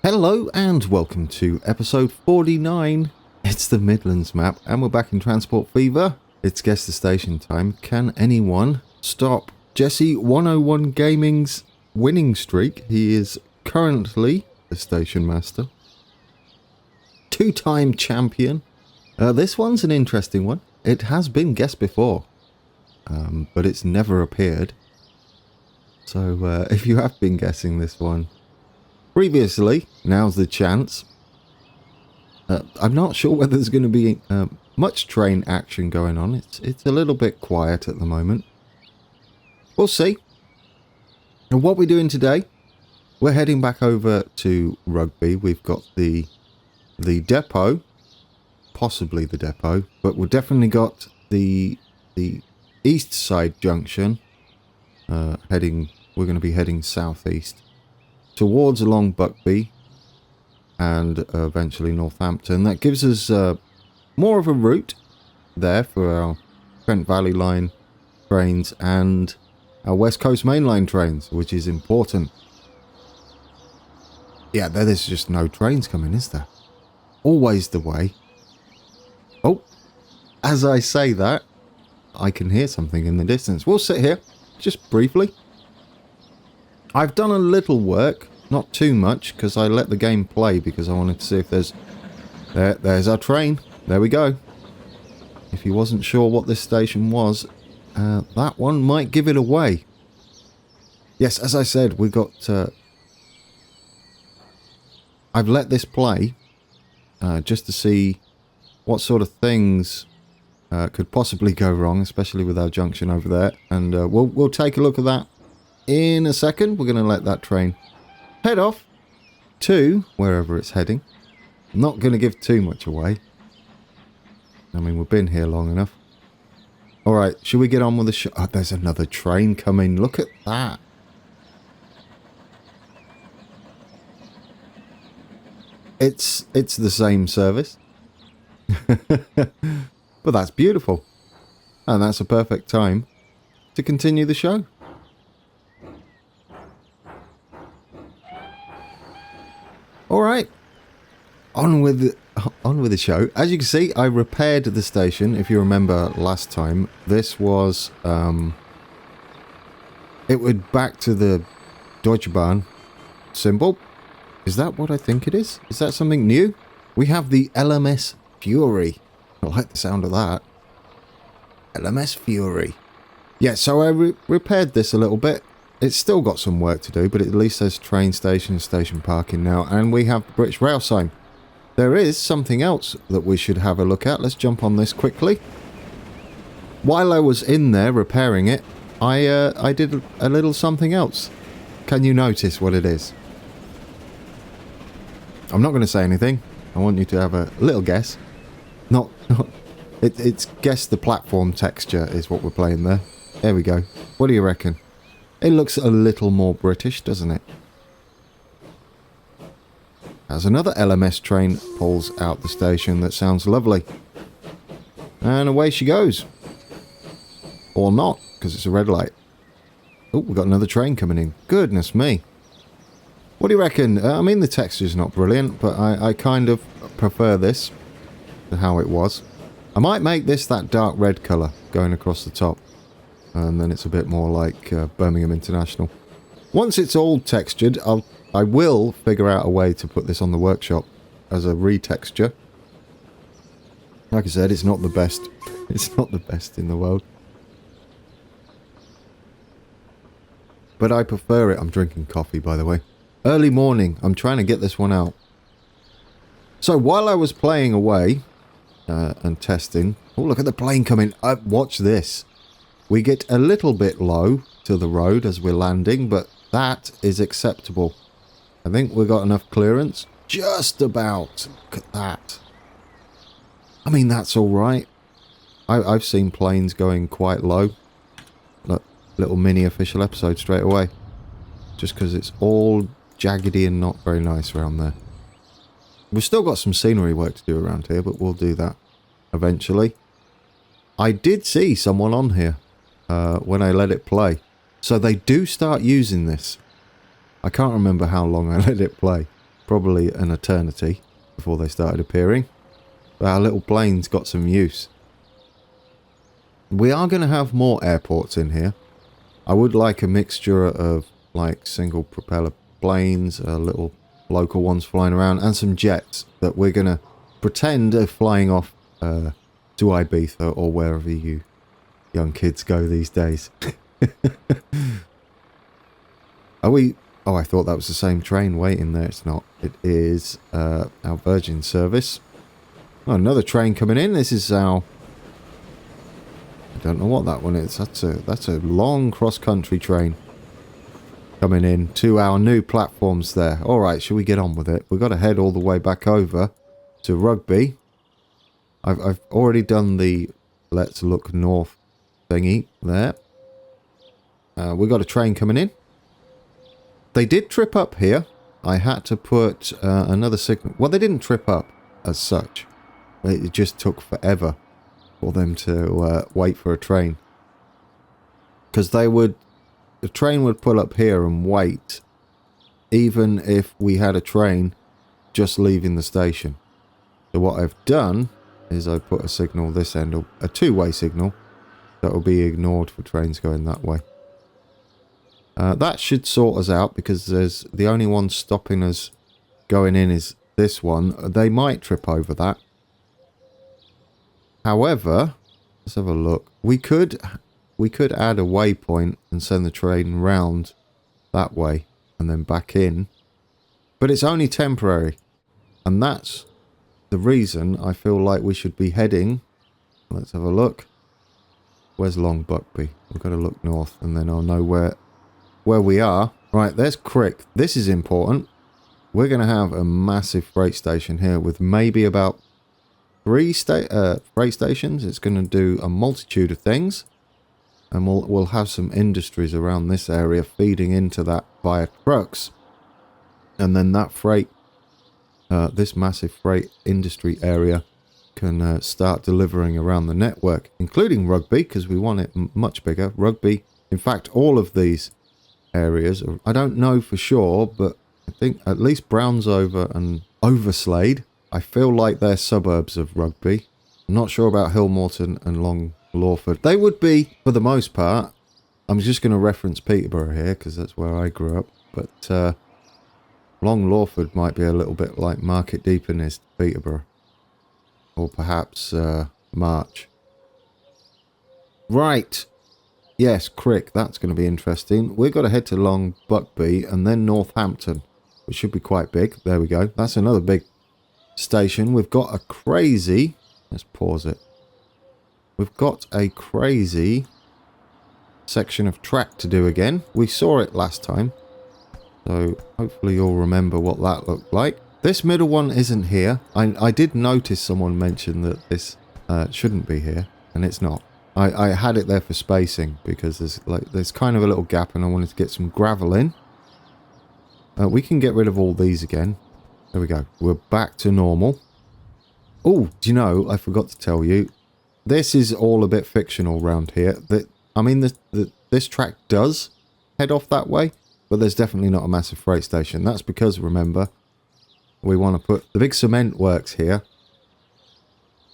Hello and welcome to episode 49. It's the Midlands map and we're back in Transport Fever. It's guess the station time. Can anyone stop Jesse 101 Gaming's winning streak? He is currently the station master. Two-time champion. This one's an interesting one. It has been guessed before, but it's never appeared. So if you have been guessing this one previously, now's the chance. I'm not sure whether there's going to be much train action going on. It's a little bit quiet at the moment. We'll see. And what we're doing today, we're heading back over to Rugby. We've got the depot, possibly the depot, but we've definitely got the east side junction. We're going to be heading southeast towards along Buckby and eventually Northampton. That gives us more of a route there for our Trent Valley Line trains and our West Coast Main Line trains, which is important. Yeah, there's just no trains coming, is there? Always the way. Oh, as I say that, I can hear something in the distance. We'll sit here just briefly. I've done a little work, not too much, because I let the game play because I wanted to see if there's our train. There we go. If you wasn't sure what this station was, that one might give it away. Yes, as I said, we got... I've let this play just to see what sort of things could possibly go wrong, especially with our junction over there. And we'll take a look at that in a second. We're going to let that train head off to wherever it's heading. I'm not going to give too much away. I mean, we've been here long enough. Alright, should we get on with the show? Oh, there's another train coming. Look at that. It's the same service. But that's beautiful. And that's a perfect time to continue the show. Alright, on with the show. As you can see, I repaired the station. If you remember last time, this was, it would back to the Deutsche Bahn symbol. Is that what I think it is? Is that something new? We have the LMS Fury. I like the sound of that. LMS Fury. Yeah, so I repaired this a little bit. It's still got some work to do, but at least there's train station, station parking now, and we have the British Rail sign. There is something else that we should have a look at. Let's jump on this quickly. While I was in there repairing it, I did a little something else. Can you notice what it is? I'm not going to say anything. I want you to have a little guess. It's guess the platform texture is what we're playing there. There we go. What do you reckon? It looks a little more British, doesn't it? As another LMS train pulls out the station, that sounds lovely. And away she goes. Or not, because it's a red light. Oh, we've got another train coming in. Goodness me. What do you reckon? I mean, the texture's not brilliant, but I kind of prefer this to how it was. I might make this that dark red colour going across the top. And then it's a bit more like Birmingham International. Once it's all textured, I will figure out a way to put this on the workshop as a retexture. Like I said, it's not the best. It's not the best in the world. But I prefer it. I'm drinking coffee, by the way. Early morning. I'm trying to get this one out. So while I was playing away and testing... Oh, look at the plane coming. Watch this. We get a little bit low to the road as we're landing, but that is acceptable. I think we've got enough clearance. Just about. Look at that. I mean, that's all right. I've seen planes going quite low. Look, little mini official episode straight away. Just because it's all jaggedy and not very nice around there. We've still got some scenery work to do around here, but we'll do that eventually. I did see someone on here. When I let it play. So they do start using this. I can't remember how long I let it play. probably an eternity before they started appearing. But our little plane's got some use. We are going to have more airports in here. I would like a mixture of like single propeller planes, little local ones flying around, and some jets that we're going to pretend are flying off to Ibiza or wherever you young kids go these days. Are we... Oh, I thought that was the same train waiting there. It's not. It is our Virgin service. Oh, another train coming in. This is our... I don't know what that one is. That's a long cross-country train coming in to our new platforms there. All right, shall we get on with it? We've got to head all the way back over to Rugby. I've already done the let's look north thingy there. We've got a train coming in. They did trip up here. I had to put another signal. Well, they didn't trip up as such. It just took forever for them to wait for a train. Because the train would pull up here and wait, even if we had a train just leaving the station. So what I've done is I put a signal this end, a two-way signal, that will be ignored for trains going that way. That should sort us out, because there's the only one stopping us going in is this one. They might trip over that. However, let's have a look. We could add a waypoint and send the train round that way and then back in. But it's only temporary. And that's the reason I feel like we should be heading. Let's have a look. Where's Long Buckby? We've got to look north and then I'll know where we are. Right, there's Crick. This is important. We're going to have a massive freight station here with maybe about 3 freight stations. It's going to do a multitude of things. And we'll have some industries around this area feeding into that via trucks. And then that freight, this massive freight industry area can start delivering around the network, including Rugby, because we want it much bigger. Rugby, in fact, all of these areas, I don't know for sure, but I think at least Brownsover and Overslade, I feel like they're suburbs of Rugby. I'm not sure about Hillmorton and Long Lawford. They would be, for the most part. I'm just going to reference Peterborough here, because that's where I grew up. But Long Lawford might be a little bit like Market Deeperness, Peterborough. Or perhaps March. Right. Yes, Crick. That's going to be interesting. We've got to head to Long Buckby and then Northampton, which should be quite big. There we go. That's another big station. We've got a crazy... Let's pause it. We've got a crazy section of track to do again. We saw it last time. So hopefully you'll remember what that looked like. This middle one isn't here. I did notice someone mention that this shouldn't be here, and it's not. I had it there for spacing because there's kind of a little gap and I wanted to get some gravel in. We can get rid of all these again. There we go. We're back to normal. Oh, do you know, I forgot to tell you, this is all a bit fictional around here. I mean, this track does head off that way, but there's definitely not a massive freight station. That's because, remember, we want to put the big cement works here.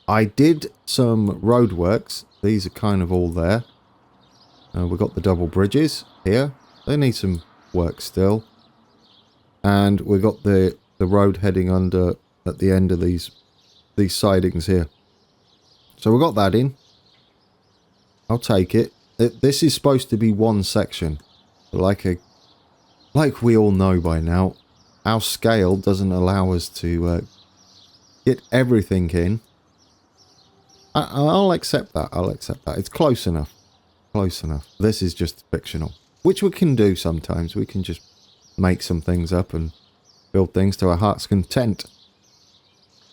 I did some road works. These are kind of all there. We've got the double bridges here. They need some work still. And we've got the road heading under at the end of these sidings here. So we've got that in. I'll take it. This is supposed to be one section. Like we all know by now, our scale doesn't allow us to get everything in. I'll accept that. I'll accept that. It's close enough. Close enough. This is just fictional. Which we can do sometimes. We can just make some things up and build things to our heart's content.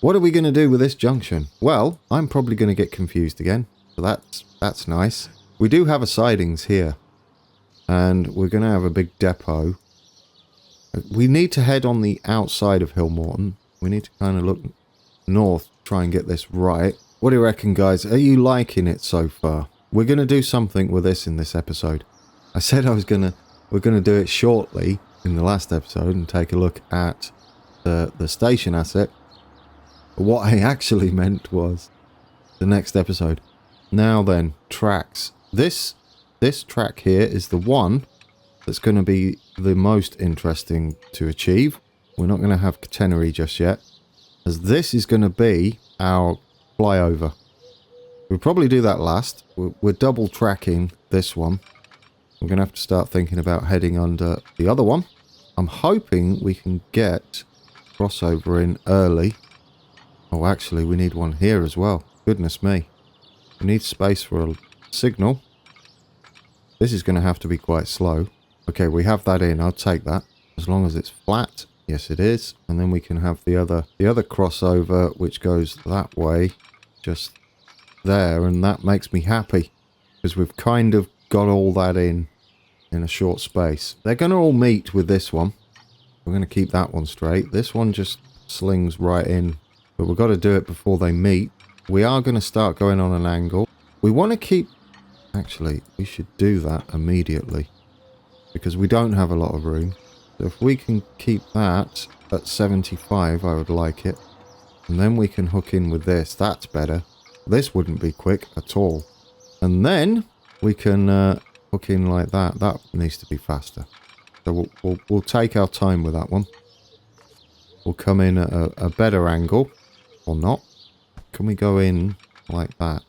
What are we going to do with this junction? Well, I'm probably going to get confused again. So that's nice. We do have a sidings here. And we're going to have a big depot. We need to head on the outside of Hillmorton. We need to kind of look north, try and get this right. What do you reckon, guys? Are you liking it so far? We're going to do something with this in this episode. I said we're going to do it shortly in the last episode and take a look at the station asset. But what I actually meant was the next episode. Now then, tracks. This track here is the one that's going to be the most interesting to achieve. We're not going to have catenary just yet, as this is going to be our flyover. We'll probably do that last. We're double tracking this one. We're going to have to start thinking about heading under the other one. I'm hoping we can get crossover in early. Oh, actually, we need one here as well. Goodness me. We need space for a signal. This is going to have to be quite slow. Okay, we have that in. I'll take that. As long as it's flat. Yes, it is. And then we can have the other crossover, which goes that way. Just there. And that makes me happy. Because we've kind of got all that in a short space. They're going to all meet with this one. We're going to keep that one straight. This one just slings right in. But we've got to do it before they meet. We are going to start going on an angle. We want to keep... Actually, we should do that immediately. Because we don't have a lot of room. So if we can keep that at 75, I would like it. And then we can hook in with this. That's better. This wouldn't be quick at all. And then we can hook in like that. That needs to be faster. So we'll take our time with that one. We'll come in at a better angle. Or not. Can we go in like that?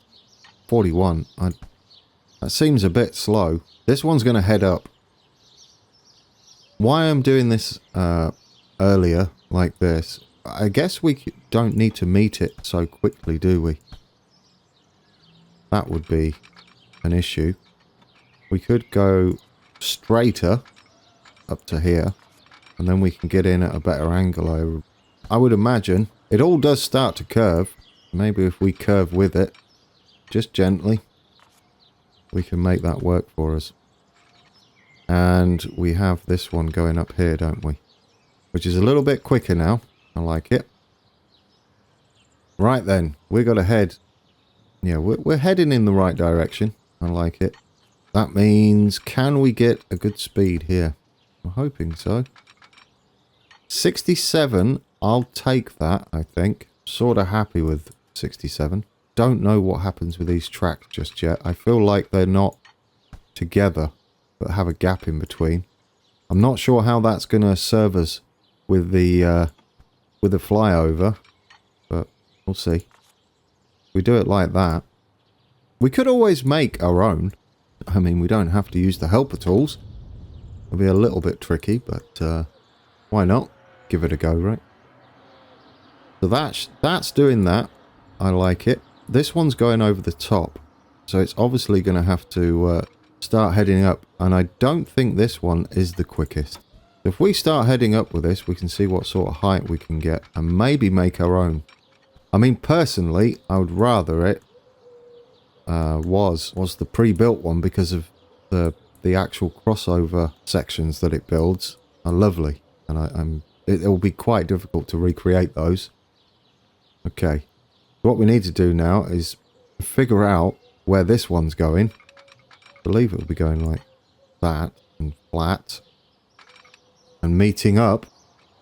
41. That seems a bit slow. This one's going to head up. Why I'm doing this earlier like this, I guess we don't need to meet it so quickly, do we? That would be an issue. We could go straighter up to here, and then we can get in at a better angle. I would imagine. It all does start to curve. Maybe if we curve with it, just gently, we can make that work for us. And we have this one going up here, don't we? Which is a little bit quicker now. I like it. Right then, we got to head. Yeah, we're heading in the right direction. I like it. That means, can we get a good speed here? I'm hoping so. 67, I'll take that, I think. Sort of happy with 67. Don't know what happens with these tracks just yet. I feel like they're not together, but have a gap in between. I'm not sure how that's going to serve us with the flyover, but we'll see. We do it like that. We could always make our own. I mean, we don't have to use the helper tools. It'll be a little bit tricky, but why not? Give it a go, right? So that's doing that. I like it. This one's going over the top, so it's obviously going to have to start heading up, and I don't think this one is the quickest. If we start heading up with this, we can see what sort of height we can get, and maybe make our own. I mean, personally, I would rather it was the pre-built one, because of the actual crossover sections that it builds are lovely, and it'll be quite difficult to recreate those. Okay, what we need to do now is figure out where this one's going. I believe it will be going like that, and flat, and meeting up.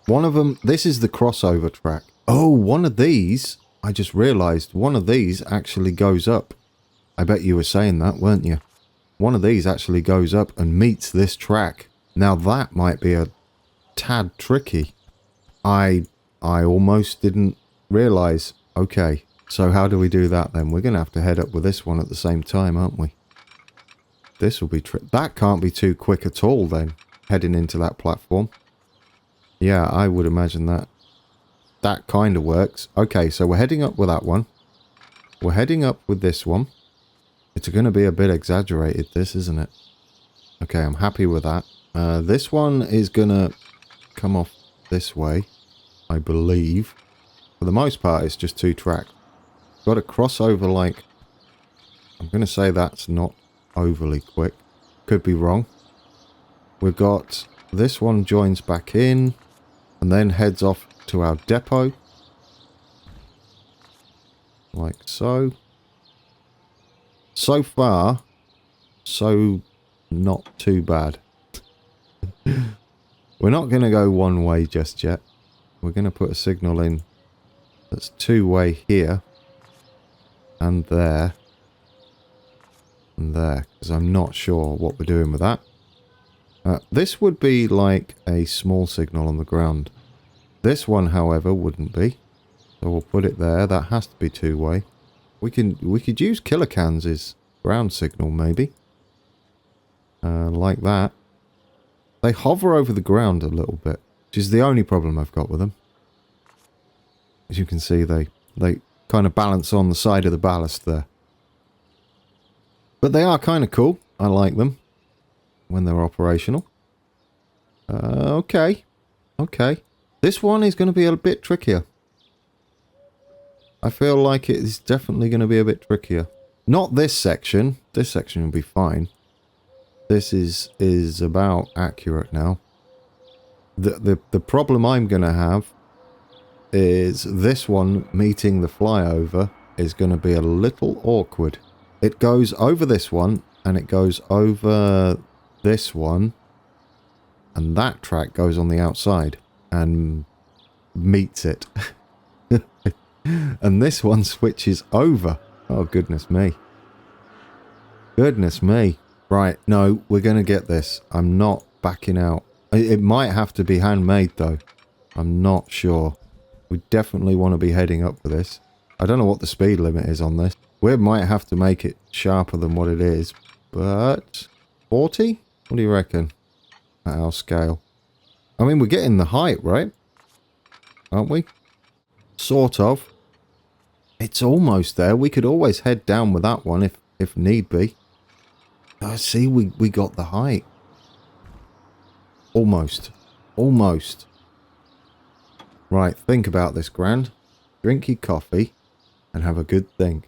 One of them, this is the crossover track. Oh, one of these, I just realised, one of these actually goes up. I bet you were saying that, weren't you? One of these actually goes up and meets this track. Now that might be a tad tricky. I almost didn't realise. Okay, so how do we do that then? We're going to have to head up with this one at the same time, aren't we? This will be that can't be too quick at all then, heading into that platform. Yeah, I would imagine that kind of works. Okay, so we're heading up with that one. We're heading up with this one. It's going to be a bit exaggerated, this, isn't it? Okay, I'm happy with that. This one is going to come off this way, I believe. For the most part, it's just two tracks. Got a crossover like... I'm going to say that's not overly quick. Could be wrong. We've got... This one joins back in, and then heads off to our depot. Like so. So far, so not too bad. We're not going to go one way just yet. we're going to put a signal in that's two-way here and there and there, because I'm not sure what we're doing with that. This would be like a small signal on the ground. This one, however, wouldn't be. So we'll put it there. That has to be two-way. We could use Kilocans' ground signal, maybe. Like that. They hover over the ground a little bit, which is the only problem I've got with them. As you can see, they kind of balance on the side of the ballast there. But they are kind of cool. I like them when they're operational. Okay. Okay. This one is going to be a bit trickier. I feel like it is definitely going to be a bit trickier. Not this section. This section will be fine. This is about accurate now. The problem I'm going to have is this one meeting the flyover is going to be a little awkward. It goes over this one, and it goes over this one, and that track goes on the outside and meets it. And this one switches over. Oh, goodness me. Goodness me. Right, no, we're going to get this. I'm not backing out. It might have to be handmade, though. I'm not sure. We definitely want to be heading up for this. I don't know what the speed limit is on this. We might have to make it sharper than what it is. But 40? What do you reckon? At our scale. I mean, we're getting the height, right? Aren't we? Sort of. It's almost there. We could always head down with that one if need be. I see we got the height. Almost. Almost. Right, think about this, Grand. Drink your coffee and have a good think.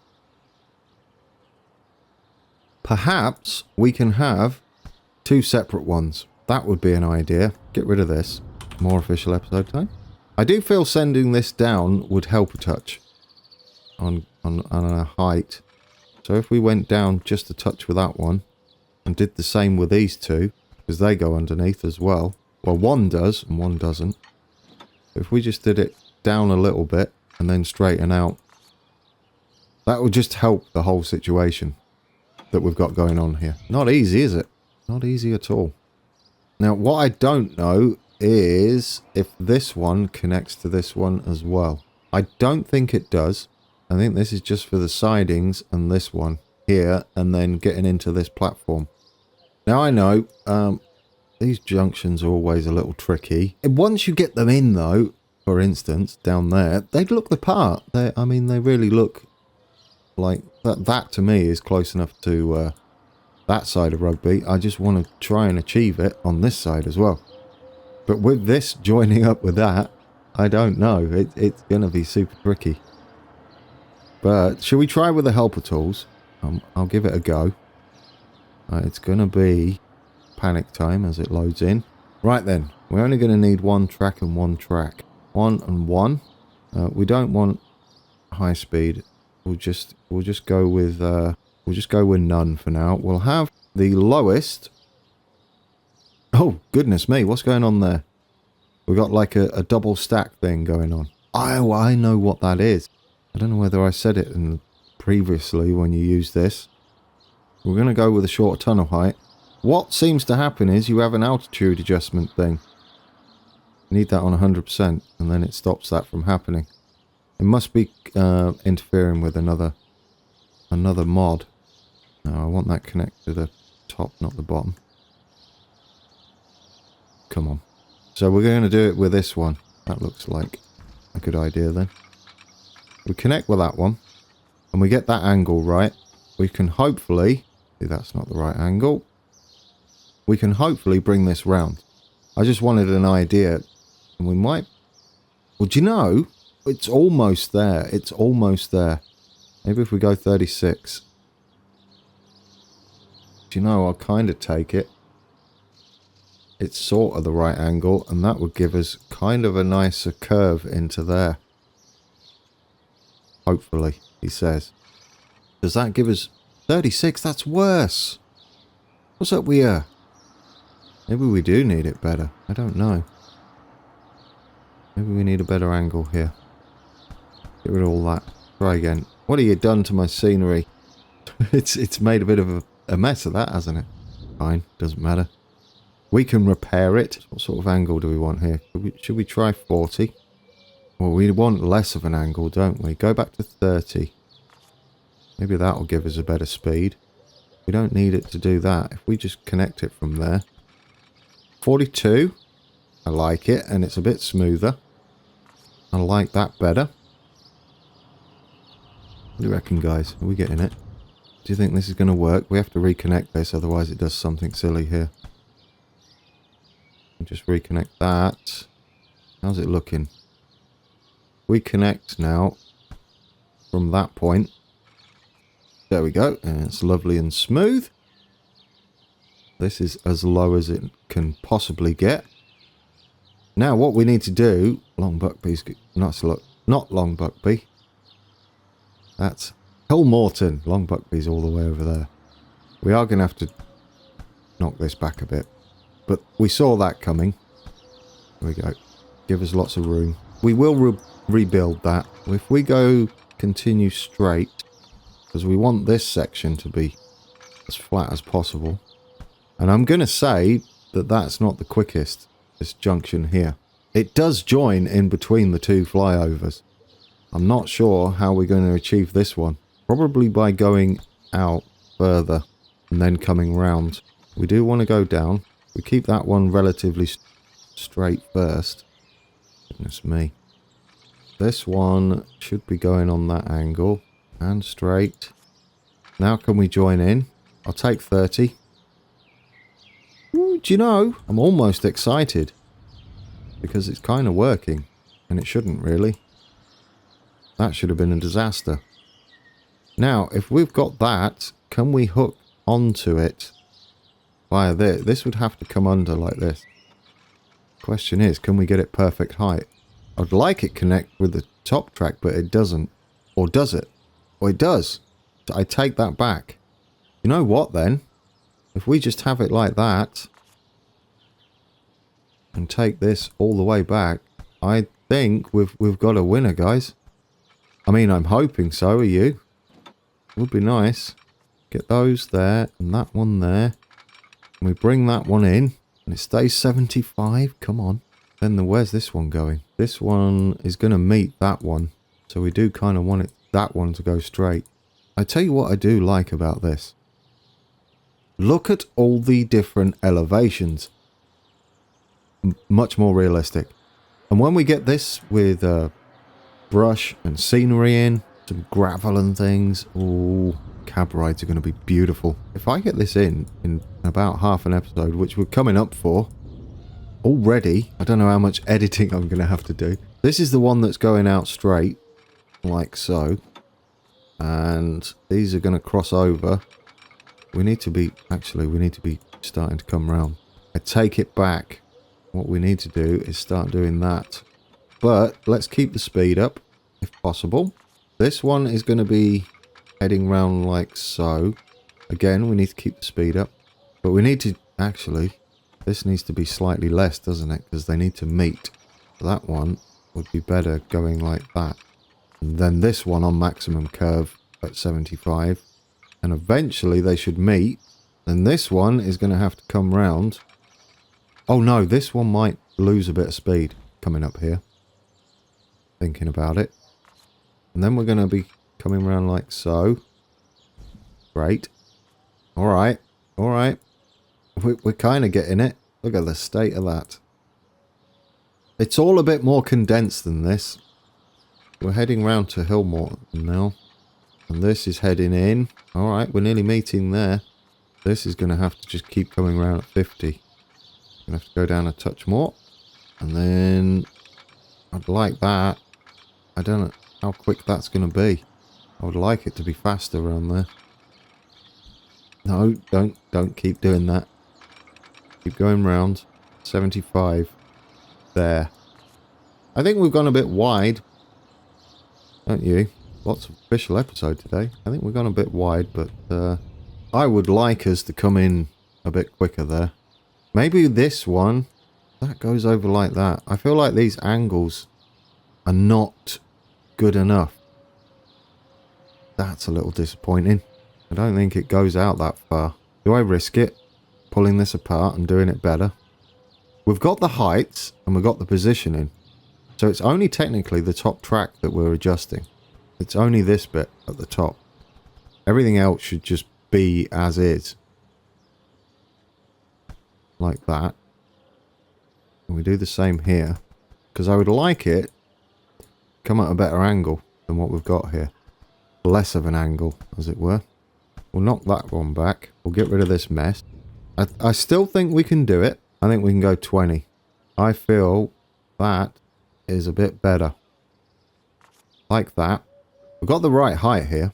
Perhaps we can have two separate ones. That would be an idea. Get rid of this. More official episode time. I do feel sending this down would help a touch on a height. So if we went down just a touch with that one and did the same with these two, because they go underneath as well. Well, one does and one doesn't. If we just did it down a little bit and then straighten out, that would just help the whole situation that we've got going on here. Not easy, is it? Not easy at all. Now, what I don't know is if this one connects to this one as well. I don't think it does. I think this is just for the sidings and this one here, and then getting into this platform. Now, I know these junctions are always a little tricky. Once you get them in, though, for instance, down there, they look the part. I mean, they really look like that. That, to me, is close enough to that side of Rugby. I just want to try and achieve it on this side as well. But with this joining up with that, I don't know. It's going to be super tricky. But shall we try with the helper tools? I'll give it a go. It's going to be panic time as it loads in. Right then, we're only going to need one track and one track. 1 and 1. We don't want high speed. We'll just go with none for now. We'll have the lowest. Oh goodness me, what's going on there? We've got like a double stack thing going on. Oh, I know what that is. I don't know whether I said it previously when you use this. We're going to go with a shorter tunnel height. What seems to happen is you have an altitude adjustment thing. You need that on 100%, and then it stops that from happening. It must be interfering with another mod. Now I want that connected to the top, not the bottom. Come on. So we're going to do it with this one. That looks like a good idea then. We connect with that one, and we get that angle right. We can hopefully... See, that's not the right angle. We can hopefully bring this round. I just wanted an idea, and we might... Well, do you know, it's almost there. It's almost there. Maybe if we go 36. Do you know, I'll kind of take it. It's sort of the right angle, and that would give us kind of a nicer curve into there. Hopefully, he says. Does that give us 36? That's worse. What's up with you? Maybe we do need it better. I don't know. Maybe we need a better angle here. Get rid of all that. Try again. What have you done to my scenery? It's made a bit of a mess of that, hasn't it? Fine, doesn't matter. We can repair it. What sort of angle do we want here? Should we try 40? Well, we want less of an angle, don't we? Go back to 30. Maybe that'll give us a better speed. We don't need it to do that. If we just connect it from there. 42. I like it, and it's a bit smoother. I like that better. What do you reckon, guys? Are we getting it? Do you think this is going to work? We have to reconnect this, otherwise it does something silly here. Just reconnect that. How's it looking? We connect now from that point. There we go. And it's lovely and smooth. This is as low as it can possibly get. Now what we need to do... Long Buckby's... Not Long Buckby. That's Hillmorton. Long Buckby's all the way over there. We are going to have to knock this back a bit. But we saw that coming. There we go. Give us lots of room. We will rebuild that. If we go continue straight, because we want this section to be as flat as possible. And I'm going to say that that's not the quickest, this junction here. It does join in between the two flyovers. I'm not sure how we're going to achieve this one. Probably by going out further and then coming round. We do want to go down. We keep that one relatively straight first. Goodness me. This one should be going on that angle. And straight. Now can we join in? I'll take 30. Ooh, do you know? I'm almost excited. Because it's kind of working. And it shouldn't really. That should have been a disaster. Now, if we've got that, can we hook onto it via this? This would have to come under like this. Question is, can we get it perfect height? I'd like it connect with the top track, but it doesn't. Or does it? Or it does. I take that back. You know what then? If we just have it like that and take this all the way back, I think we've got a winner, guys. I mean, I'm hoping so. Are you? Would be nice. Get those there and that one there. And we bring that one in and it stays 75. Come on. Then where's this one going? This one is going to meet that one. So we do kind of want that one to go straight. I tell you what I do like about this. Look at all the different elevations. Much more realistic. And when we get this with brush and scenery in, some gravel and things, oh, cab rides are going to be beautiful. If I get this in about half an episode, which we're coming up for already, I don't know how much editing I'm going to have to do. This is the one that's going out straight, like so. And these are going to cross over. We need to be starting to come round. I take it back. What we need to do is start doing that. But let's keep the speed up, if possible. This one is going to be heading round like so. Again, we need to keep the speed up. But we need to, actually, this needs to be slightly less, doesn't it? Because they need to meet. That one would be better going like that. And then this one on maximum curve at 75. And eventually they should meet. Then this one is going to have to come round. Oh no, this one might lose a bit of speed coming up here. Thinking about it. And then we're going to be coming around like so. Great. Alright. Alright. We're kind of getting it. Look at the state of that. It's all a bit more condensed than this. We're heading round to Hillmorton now. And this is heading in. Alright, we're nearly meeting there. This is going to have to just keep coming around at 50. Going to have to go down a touch more. And then I'd like that. I don't know how quick that's going to be. I would like it to be faster around there. No, don't keep doing that. Keep going round. 75. There. I think we've gone a bit wide. Don't you? Lots of official episode today. I think we've gone a bit wide, but I would like us to come in a bit quicker there. Maybe this one That goes over like that. I feel like these angles are not good enough. That's a little disappointing. I don't think it goes out that far. Do I risk it? Pulling this apart and doing it better? We've got the heights and we've got the positioning. So it's only technically the top track that we're adjusting. It's only this bit at the top. Everything else should just be as is. Like that. And we do the same here. Because I would like it come at a better angle than what we've got here. Less of an angle, as it were. We'll knock that one back. We'll get rid of this mess. I still think we can do it. I think we can go 20. I feel that is a bit better. Like that. We've got the right height here.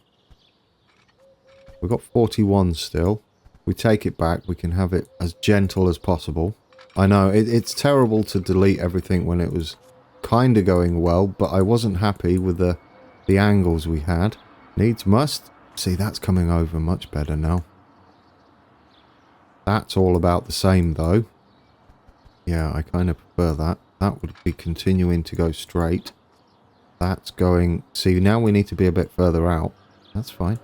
We've got 41 still. We take it back. We can have it as gentle as possible. I know, it's terrible to delete everything when it was kind of going well, but I wasn't happy with the angles we had. Needs must. See, that's coming over much better now. That's all about the same, though. Yeah, I kind of prefer that. That would be continuing to go straight. That's going... See, now we need to be a bit further out. That's fine.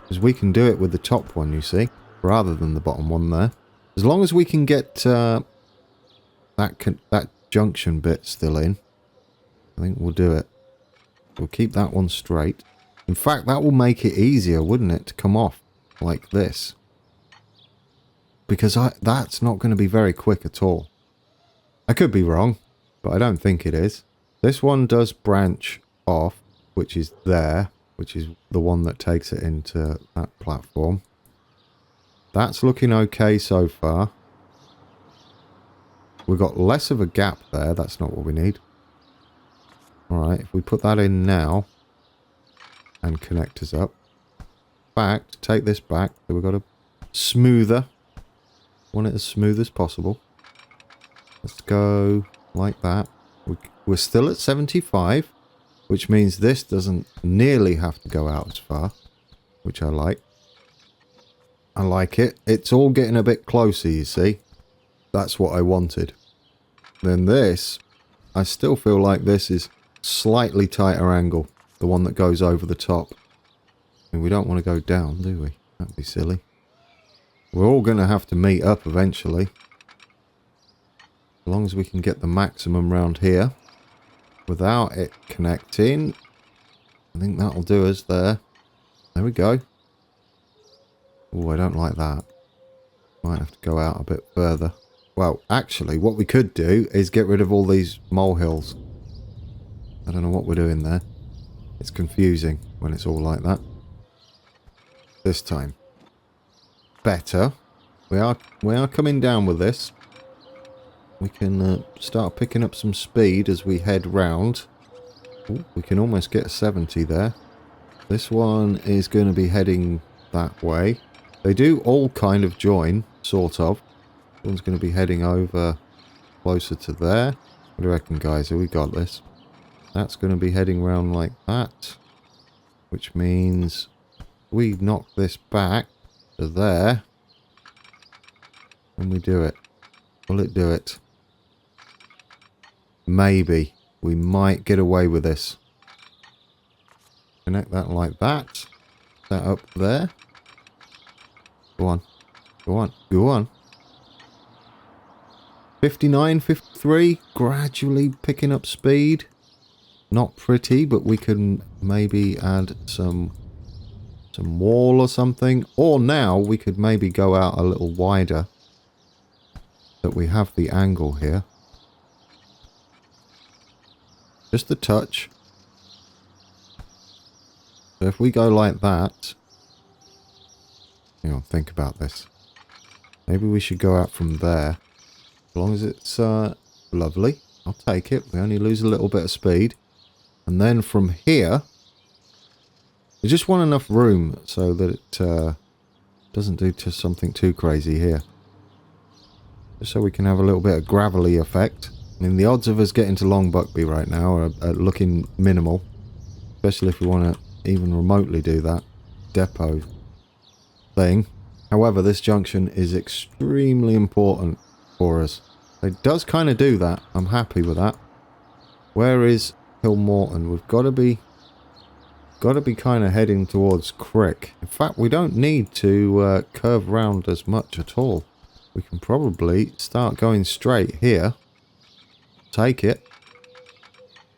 Because we can do it with the top one, you see, rather than the bottom one there. As long as we can get that junction bit still in, I think we'll do it. We'll keep that one straight. In fact, that will make it easier, wouldn't it, to come off like this? Because that's not going to be very quick at all. I could be wrong, but I don't think it is. This one does branch off, which is there, which is the one that takes it into that platform. That's looking okay so far. We've got less of a gap there. That's not what we need. Alright, if we put that in now and connectors up. In fact, take this back. So we've got a smoother. Want it as smooth as possible. Let's go like that. We're still at 75, which means this doesn't nearly have to go out as far, which I like. I like it. It's all getting a bit closer, you see. That's what I wanted. Then this, I still feel like this is slightly tighter angle. The one that goes over the top. And we don't want to go down, do we? That'd be silly. We're all going to have to meet up eventually. As long as we can get the maximum round here. Without it connecting. I think that'll do us there. There we go. Oh, I don't like that. Might have to go out a bit further. Well, actually, what we could do is get rid of all these molehills. I don't know what we're doing there. It's confusing when it's all like that. This time. Better. We are coming down with this. We can start picking up some speed as we head round. Ooh, we can almost get a 70 there. This one is going to be heading that way. They do all kind of join, sort of. One's going to be heading over closer to there. What do you reckon, guys? Have we got this? That's going to be heading round like that. Which means we knock this back to there. And we do it. Will it do it? Maybe. We might get away with this. Connect that like that. That up there. Go on. Go on. Go on. 59, 53. Gradually picking up speed. Not pretty, but we can maybe add some wall or something. Or now we could maybe go out a little wider. That we have the angle here. Just a touch. So if we go like that. Hang on, think about this. Maybe we should go out from there. As long as it's lovely. I'll take it. We only lose a little bit of speed. And then from here, we just want enough room so that it doesn't do something too crazy here. Just so we can have a little bit of gravelly effect. I mean, the odds of us getting to Long Buckby right now are looking minimal. Especially if we want to even remotely do that depot thing. However, this junction is extremely important for us. It does kind of do that. I'm happy with that. Where is Hill Morton? We've got to be kind of heading towards Crick. In fact, we don't need to curve round as much at all. We can probably start going straight here. Take it.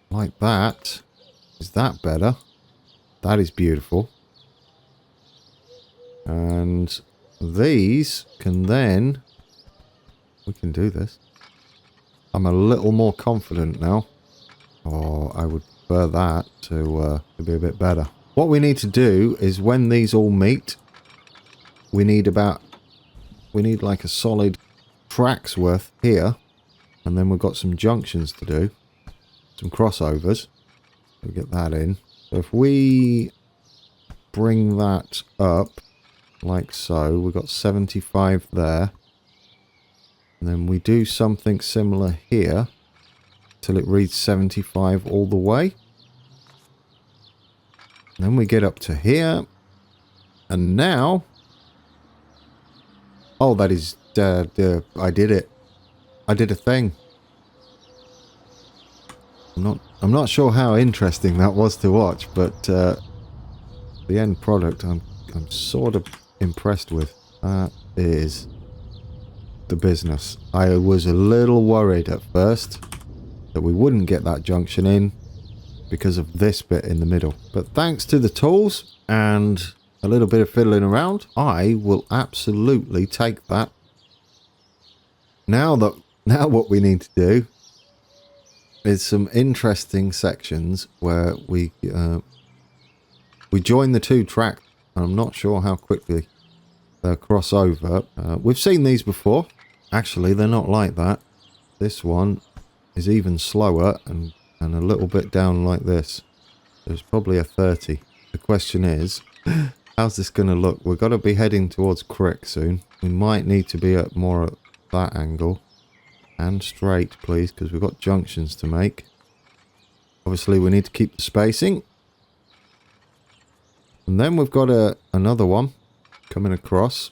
Like that. Is that better? That is beautiful. And these can then... We can do this. I'm a little more confident now. Oh, I would prefer that to be a bit better. What we need to do is when these all meet, we need like a solid track's worth here. And then we've got some junctions to do. Some crossovers. We'll get that in. So if we bring that up like so, we've got 75 there. And then we do something similar here till it reads 75 all the way. And then we get up to here. And now... Oh, that is... I did it. I did a thing. I'm not sure how interesting that was to watch, but the end product I'm sort of impressed with. That is the business. I was a little worried at first that we wouldn't get that junction in because of this bit in the middle. But thanks to the tools and a little bit of fiddling around, I will absolutely take that. Now what we need to do is some interesting sections where we join the two tracks. I'm not sure how quickly they'll cross over. We've seen these before. Actually, they're not like that. This one is even slower and a little bit down like this. There's probably a 30. The question is, how's this going to look? We've got to be heading towards Crick soon. We might need to be at more at that angle. And straight, please, because we've got junctions to make. Obviously, we need to keep the spacing. And then we've got another one coming across.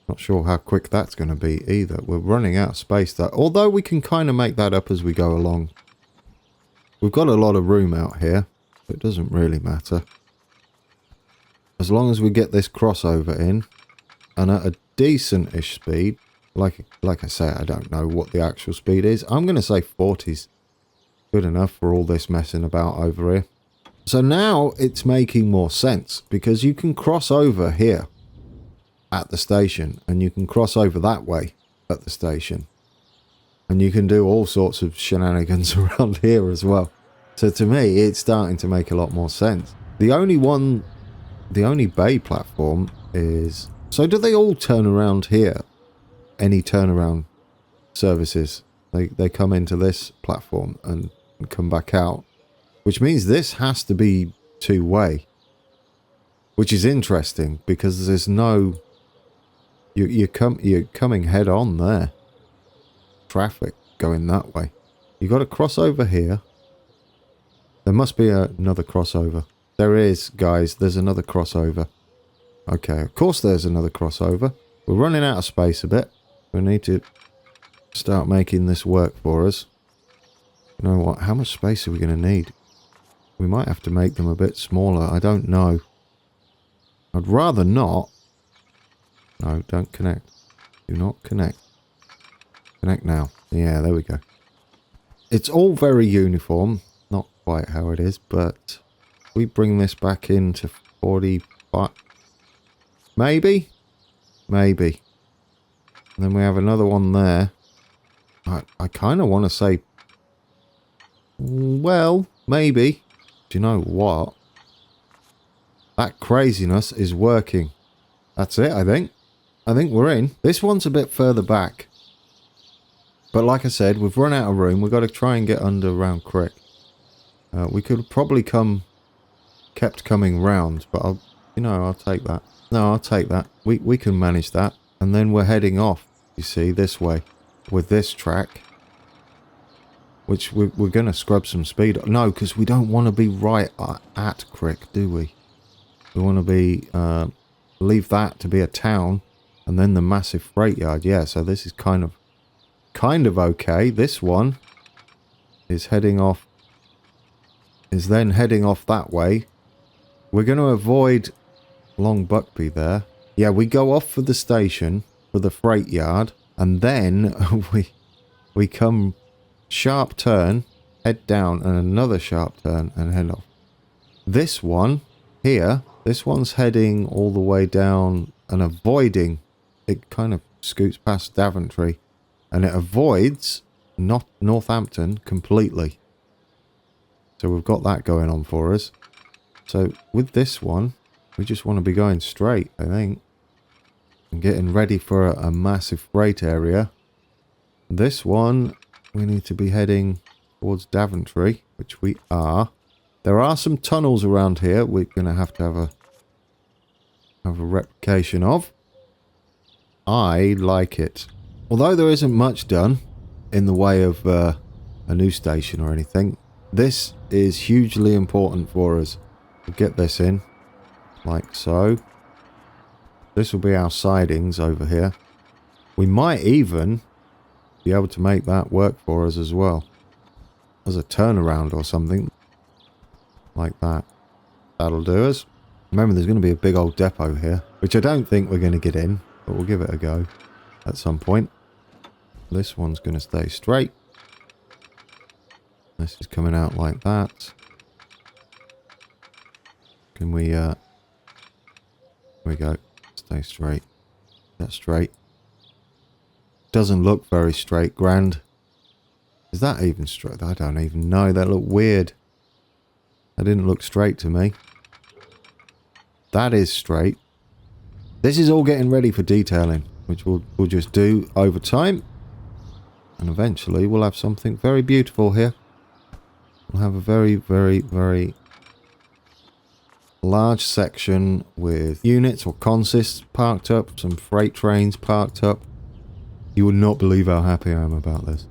Not sure how quick that's going to be either. We're running out of space there. Although we can kind of make that up as we go along. We've got a lot of room out here. So it doesn't really matter. As long as we get this crossover in. And at a decent-ish speed. Like I say, I don't know what the actual speed is. I'm going to say 40's good enough for all this messing about over here. So now it's making more sense because you can cross over here at the station and you can cross over that way at the station. And you can do all sorts of shenanigans around here as well. So to me, it's starting to make a lot more sense. The only bay platform is... So do they all turn around here? Any turnaround services, they come into this platform and come back out, which means this has to be two-way, which is interesting because there's no you're coming head on there, traffic going that way. You got to cross over here. There must be another crossover. There is, guys. There's another crossover. Okay, of course there's another crossover. We're running out of space a bit. We need to start making this work for us. You know what? How much space are we going to need? We might have to make them a bit smaller. I don't know. I'd rather not. No, don't connect. Do not connect. Connect now. Yeah, there we go. It's all very uniform. Not quite how it is, but we bring this back into 45. Maybe? Maybe. And then we have another one there. I kind of want to say... Well, maybe. Do you know what? That craziness is working. That's it, I think. I think we're in. This one's a bit further back. But like I said, we've run out of room. We've got to try and get under around Crick. We could have probably kept coming round, but I'll take that. No, I'll take that. We can manage that. And then we're heading off, you see, this way. With this track. Which we're going to scrub some speed. No, because we don't want to be right at Crick, do we? We want to be... leave that to be a town. And then the massive freight yard. Yeah, so this is kind of kind of okay. This one is heading off, is then heading off that way. We're going to avoid Long Buckby there. Yeah, we go off for the station, for the freight yard, and then we come sharp turn, head down, and another sharp turn, and head off. This one here, this one's heading all the way down and avoiding, it kind of scoots past Daventry, and it avoids not Northampton completely. So we've got that going on for us. So with this one, we just want to be going straight, I think. And getting ready for a massive freight area. This one, we need to be heading towards Daventry, which we are. There are some tunnels around here we're going to have a replication of. I like it. Although there isn't much done in the way of a new station or anything, this is hugely important for us. We'll get this in, like so. This will be our sidings over here. We might even be able to make that work for us as well. As a turnaround or something. Like that. That'll do us. Remember, there's going to be a big old depot here, which I don't think we're going to get in, but we'll give it a go at some point. This one's going to stay straight. This is coming out like that. Can we, here we go. Stay straight. That's straight. Doesn't look very straight, Grand. Is that even straight? I don't even know. That looked weird. That didn't look straight to me. That is straight. This is all getting ready for detailing, which we'll just do over time. And eventually we'll have something very beautiful here. We'll have a very, very, very large section with units or consists parked up, some freight trains parked up. You would not believe how happy I am about this.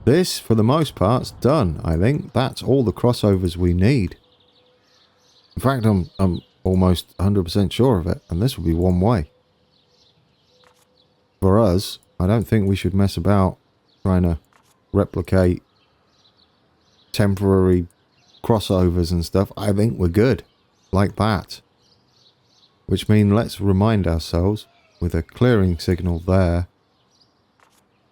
This, for the most part, is done, I think. That's all the crossovers we need. In fact, I'm almost 100% sure of it, and this will be one way. For us, I don't think we should mess about trying to replicate temporary crossovers and stuff. I think we're good like that. Which means let's remind ourselves with a clearing signal there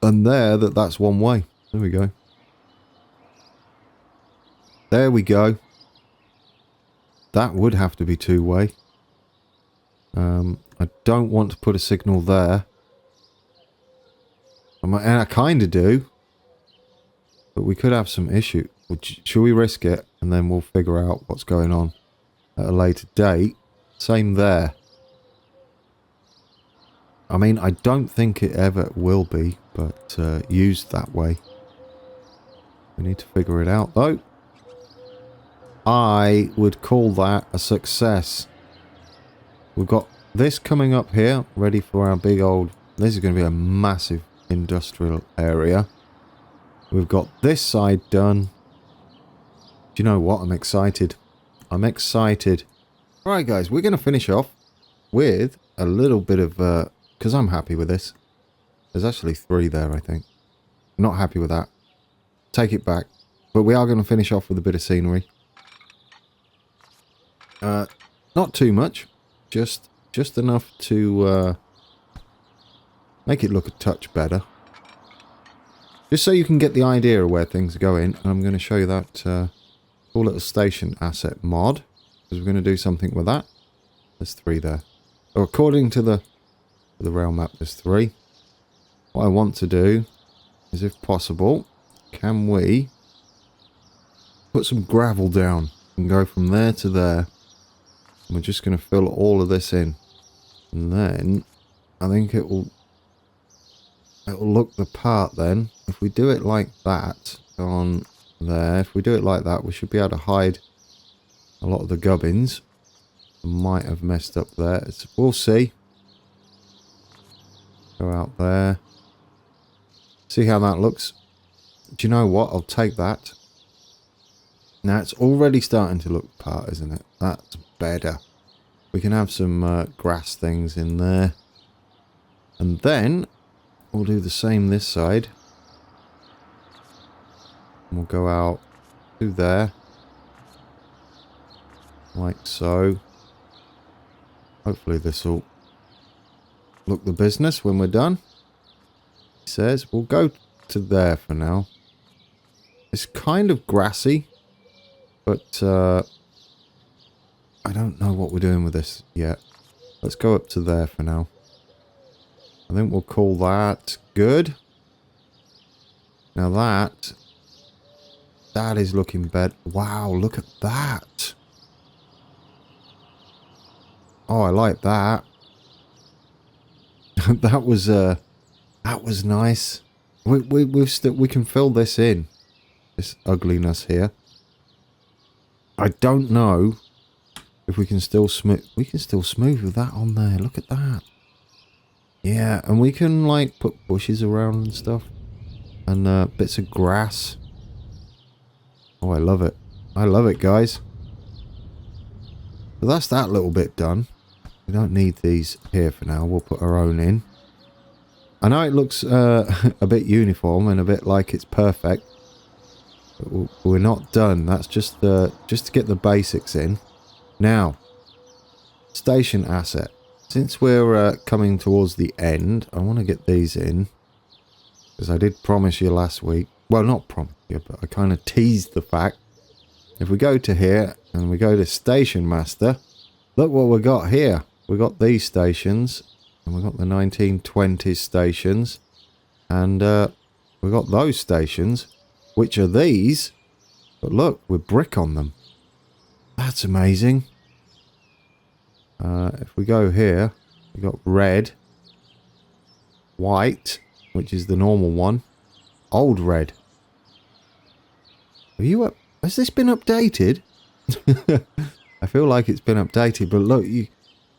and there that's one way. There we go. There we go. That would have to be two-way. I don't want to put a signal there. And I kind of do. But we could have some issue. Should we risk it? And then we'll figure out what's going on at a later date. Same there. I mean, I don't think it ever will be, but used that way. We need to figure it out, though. I would call that a success. We've got this coming up here, ready for our big old... This is going to be a massive industrial area. We've got this side done. Do you know what? I'm excited. I'm excited. Alright, guys, we're going to finish off with a little bit of... because I'm happy with this. There's actually 3 there, I think. Not happy with that. Take it back. But we are going to finish off with a bit of scenery. Not too much. Just enough to make it look a touch better. Just so you can get the idea of where things are going. And I'm going to show you that cool little station asset mod. Because we're going to do something with that. There's 3 there. So according to the rail map, there's 3. What I want to do is, if possible, can we put some gravel down and go from there to there. And we're just going to fill all of this in. And then I think it will look the part then. If we do it like that on there, if we do it like that, we should be able to hide a lot of the gubbins. Might have messed up there. We'll see. Go out there. See how that looks. Do you know what? I'll take that. Now it's already starting to look part, isn't it? That's better. We can have some grass things in there. And then we'll do the same this side. And we'll go out to there. Like so. Hopefully this will look the business when we're done. He says we'll go to there for now. It's kind of grassy, but I don't know what we're doing with this yet. Let's go up to there for now. I think we'll call that good. Now that is looking better. Wow, look at that. Oh, I like that. that was nice. We can fill this in. This ugliness here. I don't know if we can still smooth. We can still smooth with that on there. Look at that. Yeah, and we can like put bushes around and stuff. And bits of grass. Oh, I love it. I love it, guys. So that's that little bit done. We don't need these here for now. We'll put our own in. I know it looks a bit uniform and a bit like it's perfect. But we're not done. That's just to get the basics in. Now, station asset. Since we're coming towards the end, I want to get these in. Because I did promise you last week. Well, not promise you, but I kind of teased the fact. If we go to here and we go to Station Master, look what we got here. We got these stations. And we got the 1920s stations. And we got those stations. Which are these. But look, with brick on them. That's amazing. If we go here, we got red, white, which is the normal one, old red. Are you up? Has this been updated? I feel like it's been updated, but look, you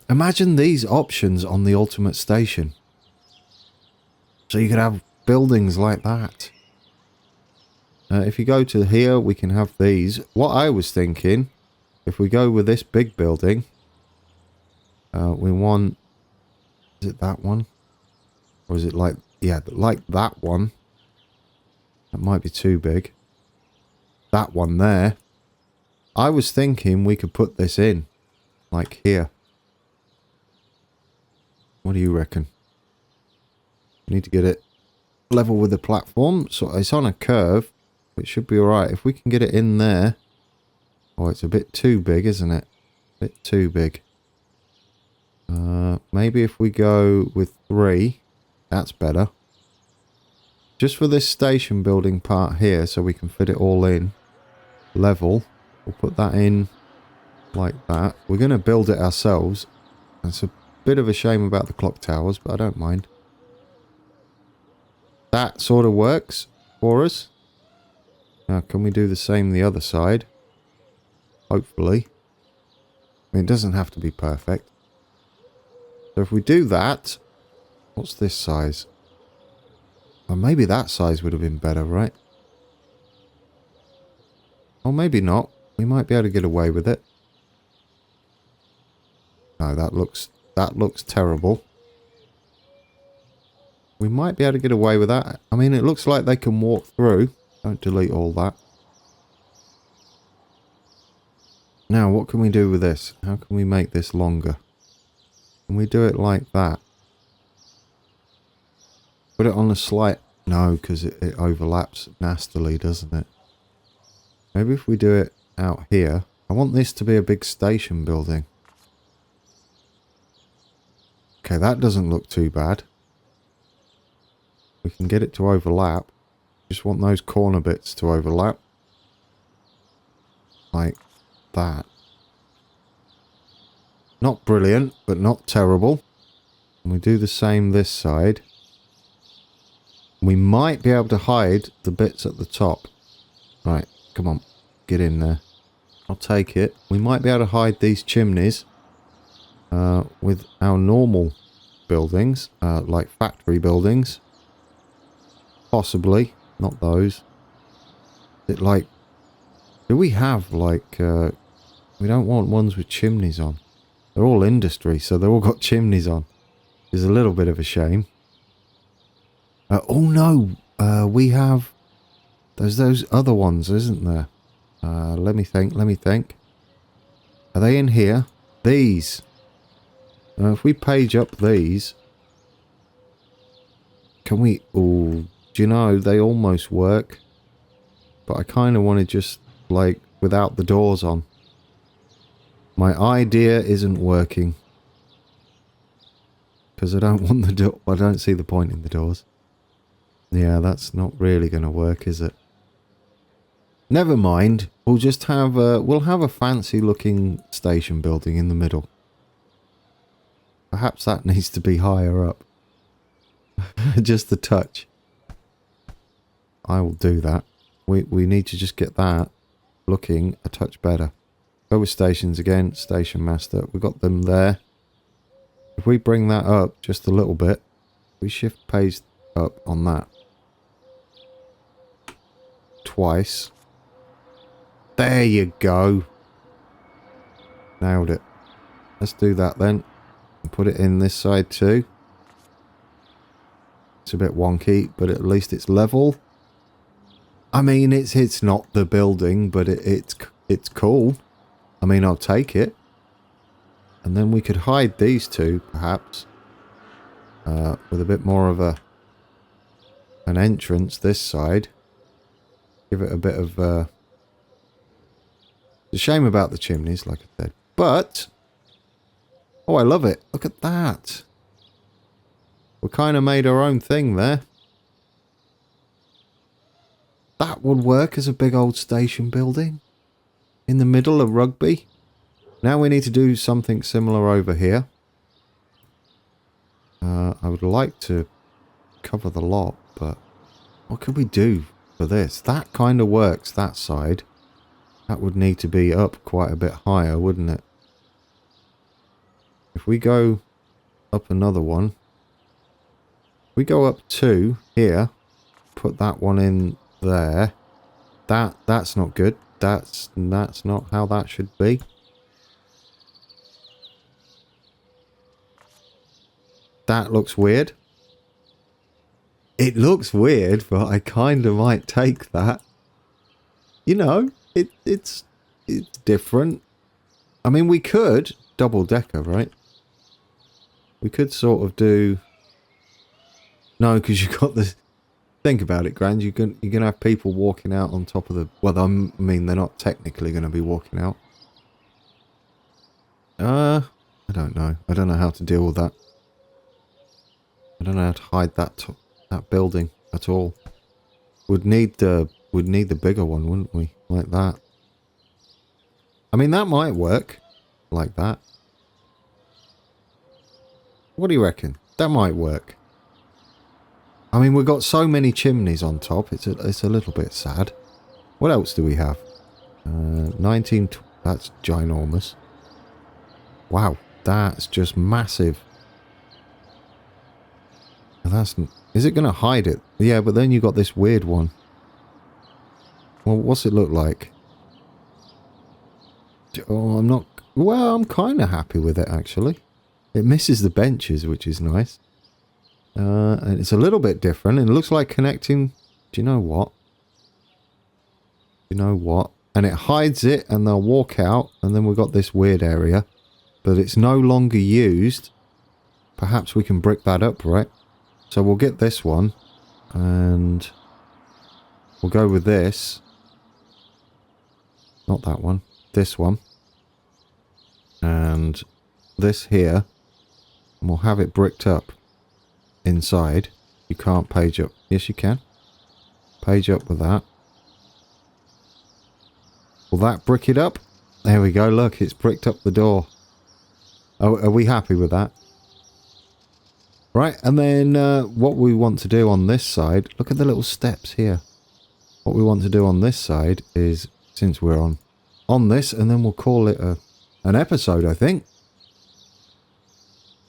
imagine these options on the Ultimate Station. So you could have buildings like that. If you go to here, we can have these. What I was thinking, if we go with this big building, we want, is it that one? Or is it like, yeah, like that one. That might be too big. That one there. I was thinking we could put this in, like here. What do you reckon? We need to get it level with the platform. So it's on a curve. It should be alright. If we can get it in there. Oh, it's a bit too big, isn't it? A bit too big. Maybe if we go with 3, that's better. Just for this station building part here, so we can fit it all in. Level. We'll put that in like that. We're going to build it ourselves. It's a bit of a shame about the clock towers, but I don't mind. That sort of works for us. Now, can we do the same the other side? Hopefully. I mean, it doesn't have to be perfect. So if we do that, what's this size? Well, maybe that size would have been better, right? Or maybe not. We might be able to get away with it. No, that looks terrible. We might be able to get away with that. I mean, it looks like they can walk through. Don't delete all that. Now, what can we do with this? How can we make this longer? Can we do it like that? Put it on a slight... No, because it overlaps nastily, doesn't it? Maybe if we do it out here. I want this to be a big station building. Okay, that doesn't look too bad. We can get it to overlap. Just want those corner bits to overlap. Like that. Not brilliant, but not terrible. And we do the same this side. We might be able to hide the bits at the top. Right, come on. Get in there. I'll take it. We might be able to hide these chimneys with our normal buildings, like factory buildings. Possibly. Not those. Is it like... Do we have like... we don't want ones with chimneys on. They're all industry, so they've all got chimneys on. It's a little bit of a shame. Oh no, we have... There's those other ones, isn't there? Let me think, let me think. Are they in here? These. If we page up these... Can we... Oh, do you know, they almost work. But I kind of want to just, like, without the doors on. My idea isn't working. Because I don't want the door... I don't see the point in the doors. Yeah, that's not really going to work, is it? Never mind. We'll just have a... We'll have a fancy-looking station building in the middle. Perhaps that needs to be higher up. Just a touch. I will do that. We need to just get that looking a touch better. Go with stations again. Station master. We've got them there. If we bring that up just a little bit, we shift page up on that. Twice. There you go. Nailed it. Let's do that then. And put it in this side too. It's a bit wonky, but at least it's level. I mean, it's not the building, but it's cool. I mean, I'll take it. And then we could hide these two, perhaps, with a bit more of an entrance this side. Give it a bit of... It's a shame about the chimneys, like I said. But... Oh, I love it. Look at that. We kind of made our own thing there. That would work as a big old station building. In the middle of Rugby. Now we need to do something similar over here. I would like to cover the lot, but what could we do for this? That kind of works, that side. That would need to be up quite a bit higher, wouldn't it? If we go up another one. We go up 2 here. Put that one in there. That's not good. That's not how that should be. That looks weird. It looks weird, but I kind of might take that. You know, it's different. I mean, we could double decker, right? We could sort of do... No, because you've got this... Think about it, Grand. You're gonna have people walking out on top of the... Well, I mean, they're not technically going to be walking out. I don't know. I don't know how to deal with that. I don't know how to hide that building at all. We'd need the bigger one, wouldn't we? Like that. I mean, that might work. Like that. What do you reckon? That might work. I mean, we've got so many chimneys on top. It's a little bit sad. What else do we have? 19... That's ginormous. Wow. That's just massive. That's... Is it going to hide it? Yeah, but then you got this weird one. Well, what's it look like? Oh, I'm not... Well, I'm kind of happy with it, actually. It misses the benches, which is nice. And it's a little bit different. It looks like connecting... Do you know what? Do you know what? And it hides it, and they'll walk out, and then we've got this weird area. But it's no longer used. Perhaps we can brick that up, right? So we'll get this one, and we'll go with this. Not that one. This one. And this here. And we'll have it bricked up inside. You can't page up. Yes, you can. Page up with that. Will that brick it up? There we go. Look, it's bricked up the door. Oh, are we happy with that? Right, and then what we want to do on this side, look at the little steps here. What we want to do on this side is, since we're on this, and then we'll call it an episode, I think.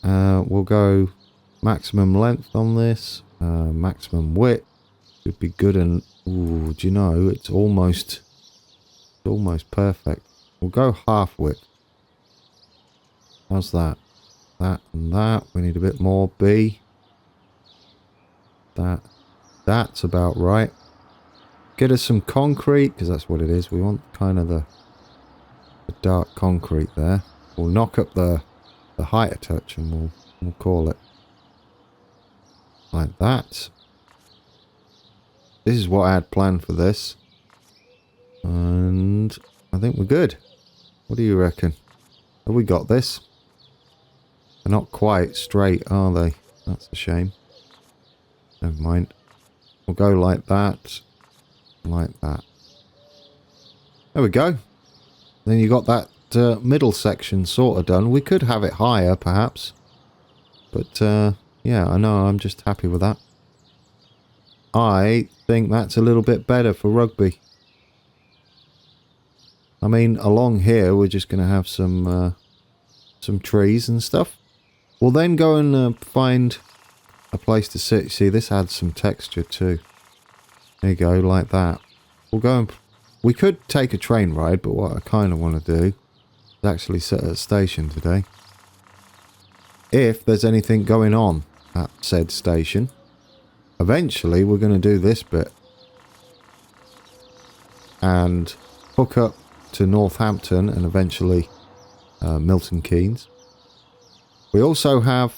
We'll go maximum length on this, maximum width. Should be good, and ooh, do you know, it's almost perfect. We'll go half width. How's that? That and that. We need a bit more. B. That's about right. Get us some concrete, because that's what it is. We want kind of the dark concrete there. We'll knock up the height a touch and we'll call it. Like that. This is what I had planned for this. And I think we're good. What do you reckon? Have we got this? They're not quite straight, are they? That's a shame. Never mind. We'll go like that. Like that. There we go. Then you got that middle section sort of done. We could have it higher, perhaps. But, yeah, I know. I'm just happy with that. I think that's a little bit better for rugby. I mean, along here, we're just going to have some trees and stuff. We'll then go and find a place to sit. See, this adds some texture too. There you go, like that. We'll go and... We could take a train ride, but what I kind of want to do is actually sit at a station today. If there's anything going on at said station. Eventually, we're going to do this bit. And hook up to Northampton and eventually Milton Keynes. We also have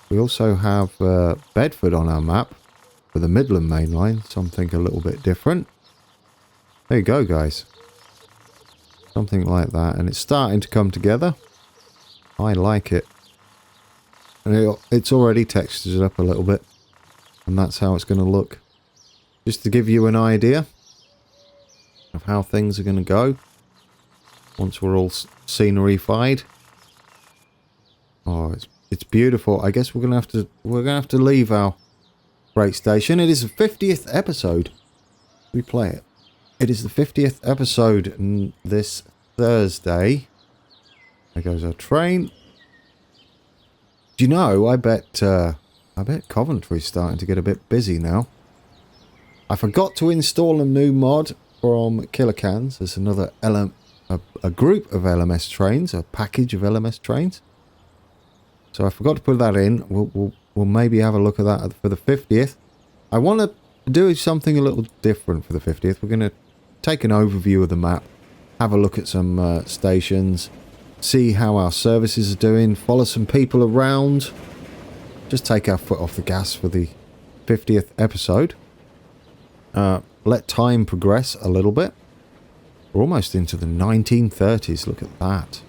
Bedford on our map for the Midland main line, something a little bit different. There you go, guys. Something like that, and it's starting to come together. I like it. And it's already textured up a little bit, and that's how it's going to look. Just to give you an idea of how things are going to go once we're all scenery-fied. Oh, it's beautiful. I guess we're gonna have to leave our break station. It is the 50th episode. We play it. It is the 50th episode this Thursday. There goes our train. Do you know? I bet Coventry's starting to get a bit busy now. I forgot to install a new mod from Kilocans. There's another a group of LMS trains, a package of LMS trains. So I forgot to put that in. We'll maybe have a look at that for the 50th. I want to do something a little different for the 50th. We're going to take an overview of the map, have a look at some stations, see how our services are doing, follow some people around, just take our foot off the gas for the 50th episode. Let time progress a little bit. We're almost into the 1930s. Look at that.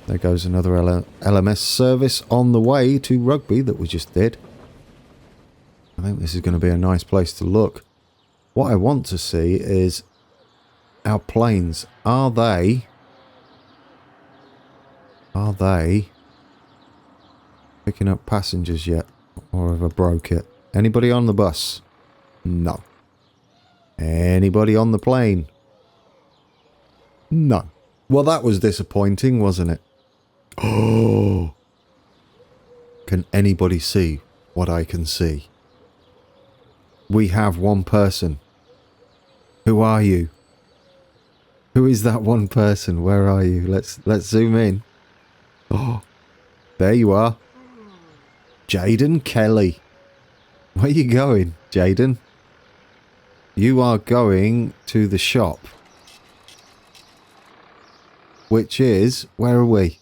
There goes another LMS service on the way to Rugby that we just did. I think this is going to be a nice place to look. What I want to see is our planes. Are they picking up passengers yet? Or have I broke it? Anybody on the bus? No. Anybody on the plane? No. Well, that was disappointing, wasn't it? Oh. Can anybody see what I can see? We have one person. Who are you? Who is that one person? Where are you? Let's zoom in. Oh. There you are. Jaden Kelly. Where are you going, Jaden? You are going to the shop. Which is, where are we?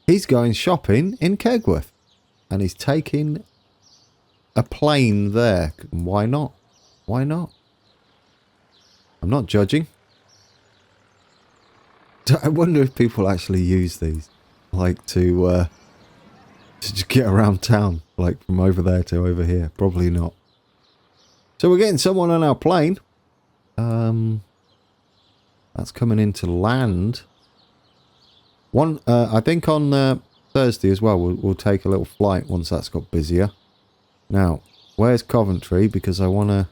He's going shopping in Kegworth. And he's taking a plane there. Why not? Why not? I'm not judging. I wonder if people actually use these. Like to just get around town. Like from over there to over here. Probably not. So we're getting someone on our plane. That's coming into land. I think on Thursday as well, we'll take a little flight once that's got busier. Now, where's Coventry? Because I want to...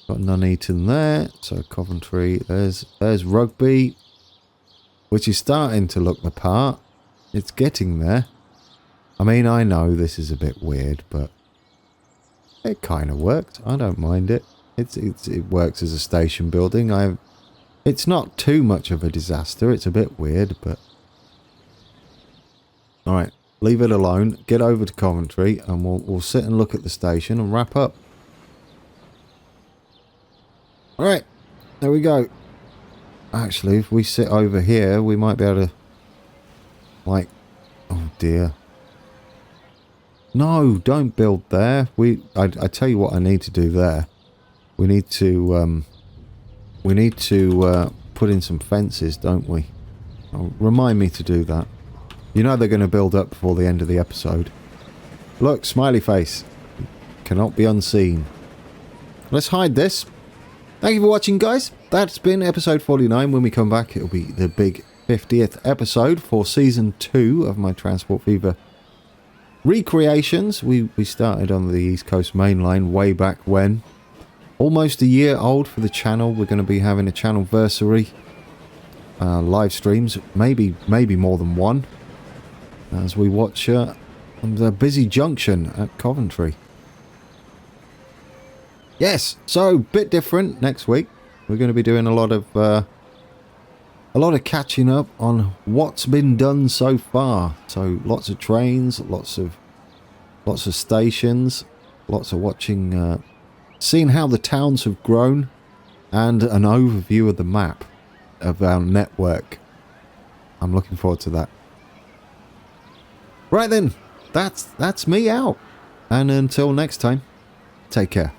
Got Nuneaton there. So Coventry, there's Rugby, which is starting to look the part. It's getting there. I mean, I know this is a bit weird, but it kind of worked. I don't mind it. It works as a station building. It's not too much of a disaster. It's a bit weird, but... Alright, leave it alone, get over to Coventry, and we'll sit and look at the station and wrap up. Alright, there we go. Actually, if we sit over here, we might be able to, like, oh dear. No, don't build there. I tell you what I need to do there. We need to put in some fences, don't we? Oh, remind me to do that. You know they're going to build up before the end of the episode. Look, smiley face. Cannot be unseen. Let's hide this. Thank you for watching, guys. That's been episode 49. When we come back, it'll be the big 50th episode for season 2 of my Transport Fever recreations. We started on the East Coast Main Line way back when. Almost a year old for the channel. We're going to be having a channelversary live streams, maybe more than one, as we watch the busy Junction at Coventry. Yes, so bit different next week. We're going to be doing a lot of catching up on what's been done so far. So lots of trains, lots of stations, lots of watching, seeing how the towns have grown, and an overview of the map of our network. I'm looking forward to that. Right then, that's me out. And until next time, take care.